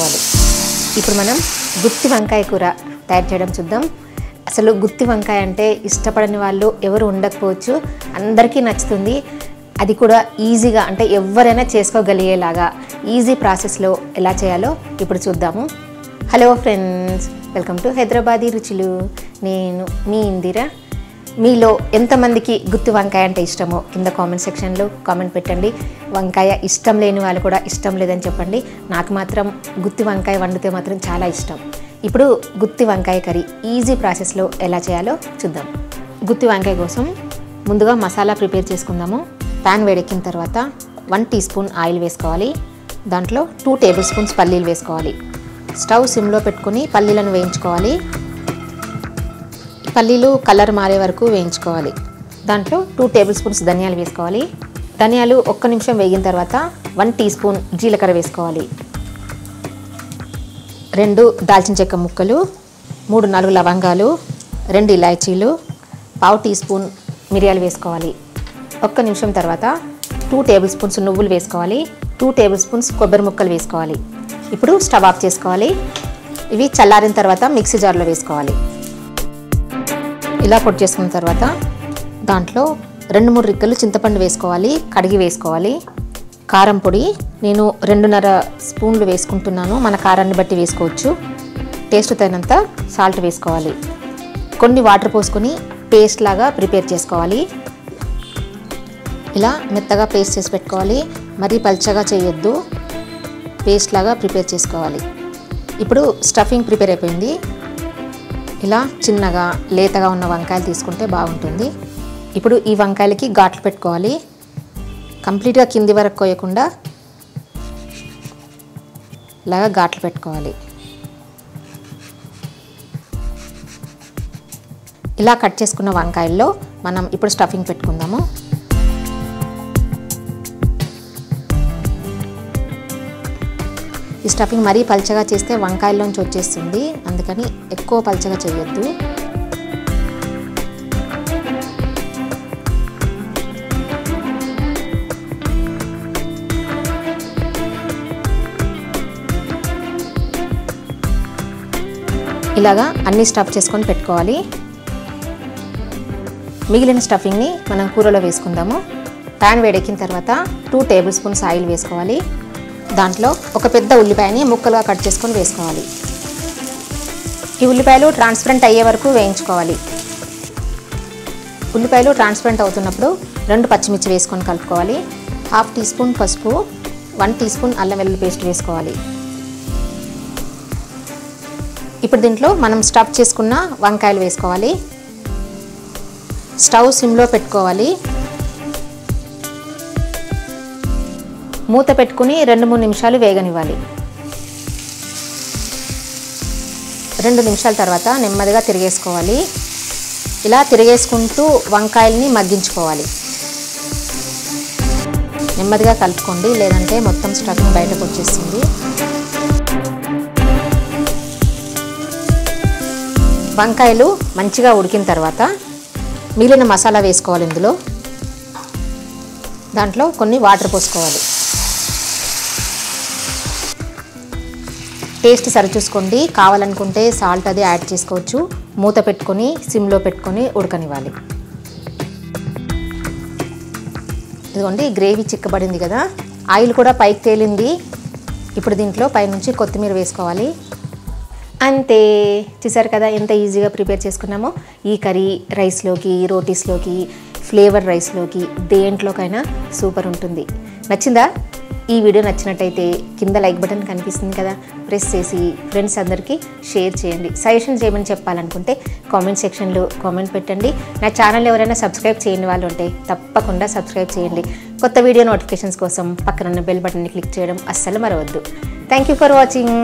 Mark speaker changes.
Speaker 1: వేసుకోవాలి. ఇప్పుడు మనం గుత్తి వంకాయ కూర తయారు చేయడం చూద్దాం. అసలు గుత్తి వంకాయ అంటే ఇష్టపడని వాళ్ళు ఎవరు ఉండకపోవచ్చు, అందరికీ నచ్చుతుంది. అది కూడా ఈజీగా, అంటే ఎవరైనా చేసుకోగలిగేలాగా ఈజీ ప్రాసెస్లో ఎలా చేయాలో ఇప్పుడు చూద్దాము. Hello friends, welcome to Hyderabadi రుచులు. నేను మీ ఇందిరా. మీలో ఎంతమందికి గుత్తి వంకాయ అంటే ఇష్టమో కింద కామెంట్ సెక్షన్లో కామెంట్ పెట్టండి. వంకాయ ఇష్టం లేని వాళ్ళు కూడా ఇష్టం లేదని చెప్పండి. నాకు మాత్రం గుత్తి వంకాయ వండితే మాత్రం చాలా ఇష్టం. ఇప్పుడు గుత్తి వంకాయ కర్రీ ఈజీ ప్రాసెస్లో ఎలా చేయాలో చూద్దాం. గుత్తి వంకాయ కోసం ముందుగా మసాలా ప్రిపేర్ చేసుకుందాము. ప్యాన్ వేడెక్కిన తర్వాత 1 టీ స్పూన్ ఆయిల్ వేసుకోవాలి. దాంట్లో 2 టేబుల్ స్పూన్స్ పల్లీలు వేసుకోవాలి. స్టవ్ సిమ్లో పెట్టుకొని పల్లీలను వేయించుకోవాలి. పల్లీలు కలర్ మారే వరకు వేయించుకోవాలి. దాంట్లో 2 టేబుల్ స్పూన్స్ ధనియాలు వేసుకోవాలి. ధనియాలు 1 నిమిషం వేగిన తర్వాత 1 టీ స్పూన్ జీలకర్ర వేసుకోవాలి. 2 దాల్చిన చెక్క ముక్కలు, 3-4 లవంగాలు, 2 ఇలాచీలు, 1/2 టీ స్పూన్ మిరియాలు వేసుకోవాలి. 1 నిమిషం తర్వాత 2 టేబుల్ స్పూన్స్ నువ్వులు వేసుకోవాలి. 2 టేబుల్ స్పూన్స్ కొబ్బరి ముక్కలు వేసుకోవాలి. ఇప్పుడు స్టవ్ ఆఫ్ చేసుకోవాలి. ఇవి చల్లారిన తర్వాత మిక్సీ జార్లో వేసుకోవాలి. ఇలా పొడి చేసుకున్న తర్వాత దాంట్లో 2-3 రిక్కలు చింతపండు వేసుకోవాలి. కడిగి వేసుకోవాలి. కారం పొడి నేను 2.5 స్పూన్లు వేసుకుంటున్నాను. మన కారాన్ని బట్టి వేసుకోవచ్చు. టేస్ట్ తగినంత సాల్ట్ వేసుకోవాలి. కొన్ని వాటర్ పోసుకొని పేస్ట్ లాగా ప్రిపేర్ చేసుకోవాలి. ఇలా మెత్తగా పేస్ట్ చేసి పెట్టుకోవాలి. మరీ పల్చగా చేయొద్దు, పేస్ట్ లాగా ప్రిపేర్ చేసుకోవాలి. ఇప్పుడు స్టఫింగ్ ప్రిపేర్ అయిపోయింది. ఇలా చిన్నగా లేతగా ఉన్న వంకాయలు తీసుకుంటే బాగుంటుంది. ఇప్పుడు ఈ వంకాయలకి ఘాట్లు పెట్టుకోవాలి. కంప్లీట్గా కింది వరకు కోయకుండా ఇలాగా ఘాట్లు పెట్టుకోవాలి. ఇలా కట్ చేసుకున్న వంకాయల్లో మనం ఇప్పుడు స్టఫింగ్ పెట్టుకుందాము. ఈ స్టఫింగ్ మరీ పల్చగా చేస్తే వంకాయల్లోంచి వచ్చేస్తుంది, అందుకని ఎక్కువ పల్చగా చేయొద్దు. ఇలాగా అన్ని స్టఫ్ చేసుకొని పెట్టుకోవాలి. మిగిలిన స్టఫింగ్ని మనం కూరలో వేసుకుందాము. ప్యాన్ వేడెక్కిన తర్వాత 2 టేబుల్ స్పూన్స్ ఆయిల్ వేసుకోవాలి. దాంట్లో ఒక పెద్ద ఉల్లిపాయని ముక్కలుగా కట్ చేసుకొని వేసుకోవాలి. ఈ ఉల్లిపాయలు ట్రాన్స్పరెంట్ అయ్యే వరకు వేయించుకోవాలి. ఉల్లిపాయలు ట్రాన్స్పరెంట్ అవుతున్నప్పుడు 2 పచ్చిమిర్చి వేసుకొని కలుపుకోవాలి. 1/2 టీ స్పూన్ పసుపు, 1 టీ స్పూన్ అల్లం వెల్లుల్లి పేస్ట్ వేసుకోవాలి. ఇప్పుడు దీంట్లో మనం స్టఫ్ చేసుకున్న వంకాయలు వేసుకోవాలి. స్టవ్ సిమ్లో పెట్టుకోవాలి. మూత పెట్టుకుని 2-3 నిమిషాలు వేగనివ్వాలి. 2 నిమిషాల తర్వాత నెమ్మదిగా తిరిగేసుకోవాలి. ఇలా తిరిగేసుకుంటూ వంకాయల్ని మగ్గించుకోవాలి. నెమ్మదిగా కలుపుకోండి, లేదంటే మొత్తం స్టఫింగ్ బయటకు వచ్చేస్తుంది. వంకాయలు మంచిగా ఉడికిన తర్వాత మిగిలిన మసాలా వేసుకోవాలి. ఇందులో దాంట్లో కొన్ని వాటర్ పోసుకోవాలి. టేస్ట్ సరిచూసుకోండి, కావాలనుకుంటే సాల్ట్ అది యాడ్ చేసుకోవచ్చు. మూత పెట్టుకొని సిమ్లో పెట్టుకొని ఉడకనివ్వాలి. ఇదిగోండి, గ్రేవీ చిక్కబడింది కదా, ఆయిల్ కూడా పైకి తేలింది. ఇప్పుడు దీంట్లో పైనుంచి కొత్తిమీర వేసుకోవాలి. అంతే, చూసారు కదా ఎంత ఈజీగా ప్రిపేర్ చేసుకున్నామో. ఈ కర్రీ రైస్లోకి, రోటీస్లోకి, ఫ్లేవర్ రైస్లోకి, దేంట్లోకైనా సూపర్ ఉంటుంది. నచ్చిందా? ఈ వీడియో నచ్చినట్టయితే కింద లైక్ బటన్ కనిపిస్తుంది కదా, ప్రెస్ చేసి ఫ్రెండ్స్ అందరికీ షేర్ చేయండి. సజెషన్ చేయమని చెప్పాలనుకుంటే కామెంట్ సెక్షన్లో కామెంట్ పెట్టండి. నా ఛానల్ ఎవరైనా సబ్స్క్రైబ్ చేయని వాళ్ళు ఉంటే తప్పకుండా సబ్స్క్రైబ్ చేయండి. కొత్త వీడియో నోటిఫికేషన్స్ కోసం పక్కనున్న బెల్ బటన్ని క్లిక్ చేయడం అస్సలు మరవద్దు. Thank you for watching.